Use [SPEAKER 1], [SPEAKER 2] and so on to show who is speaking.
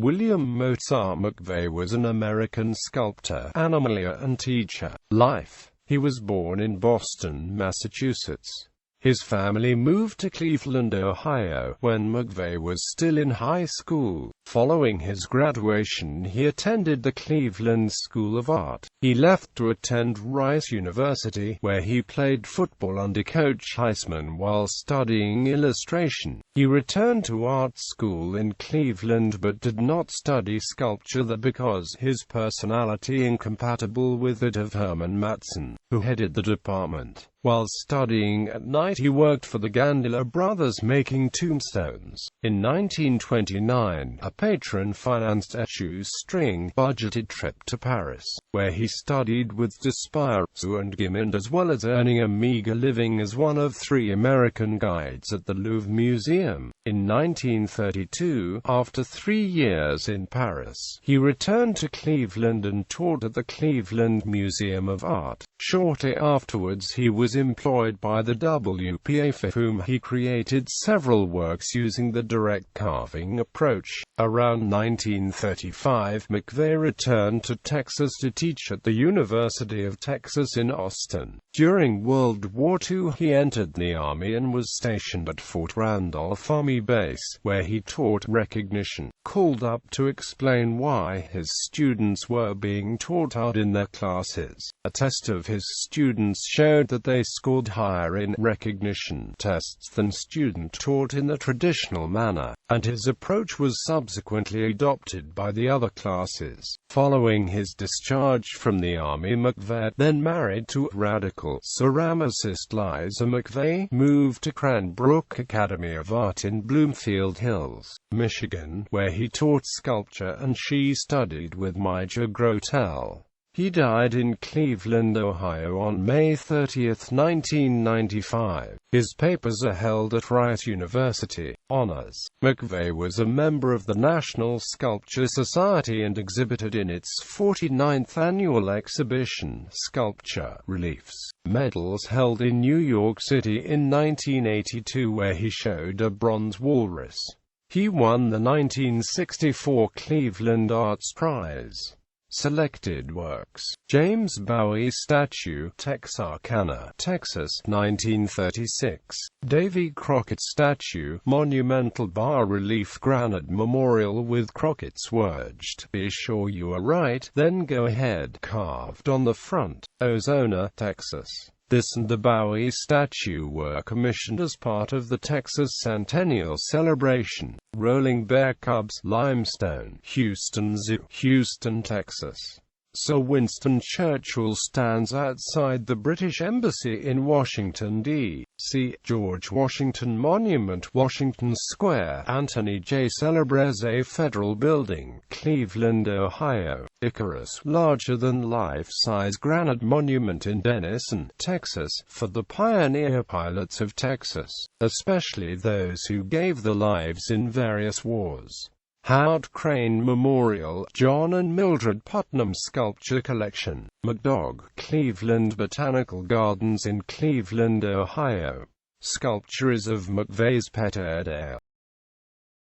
[SPEAKER 1] William Mozart McVey was an American sculptor, animalier and teacher. Life. He was born in Boston, Massachusetts. His family moved to Cleveland, Ohio, when McVey was still in high school. Following his graduation, he attended the Cleveland School of Art. He left to attend Rice University, where he played football under Coach Heisman while studying illustration. He returned to art school in Cleveland but did not study sculpture there because his personality incompatible with that of Herman Matson, who headed the department. While studying at night, he worked for the Gandela brothers making tombstones. In 1929, a patron-financed a shoestring-budgeted trip to Paris, where he studied with Despairceau and Guimond, as well as earning a meager living as one of 3 American guides at the Louvre Museum. In 1932, after 3 years in Paris, he returned to Cleveland and taught at the Cleveland Museum of Art. Shortly afterwards, he was employed by the WPA, for whom he created several works using the direct carving approach. Around 1935, McVey returned to Texas to teach at the University of Texas in Austin. During World War II, he entered the Army and was stationed at Fort Randolph Army Base, where he taught recognition. Called up to explain why his students were being taught art in their classes. A test of his students showed that they scored higher in recognition tests than students taught in the traditional manner, and his approach was subsequently adopted by the other classes. Following his discharge from the Army, McVey, then married to radical ceramicist Liza McVey, moved to Cranbrook Academy of Art in Bloomfield Hills, Michigan, where he taught sculpture and she studied with Major Grotel. He died in Cleveland, Ohio on May 30, 1995. His papers are held at Rice University. Honors. McVey was a member of the National Sculpture Society and exhibited in its 49th annual exhibition, Sculpture Reliefs. Medals held in New York City in 1982, where he showed a bronze walrus. He won the 1964 Cleveland Arts Prize. Selected works: James Bowie statue, Texarkana, Texas, 1936. Davy Crockett statue, monumental bas-relief granite memorial with Crockett's words, "Be sure you are right, then go ahead," carved on the front. Ozona, Texas. This and the Bowie statue were commissioned as part of the Texas Centennial Celebration. Rolling Bear Cubs, limestone, Houston Zoo, Houston, Texas. Sir Winston Churchill stands outside the British Embassy in Washington, D.C. George Washington Monument, Washington Square. Anthony J. Celebrezze Federal Building, Cleveland, Ohio. Icarus, larger-than-life-size granite monument in Denison, Texas, for the pioneer pilots of Texas, especially those who gave their lives in various wars. Howard Crane Memorial, John and Mildred Putnam Sculpture Collection, McDogg, Cleveland Botanical Gardens in Cleveland, Ohio. Sculpture is of McVey's pet Airedale.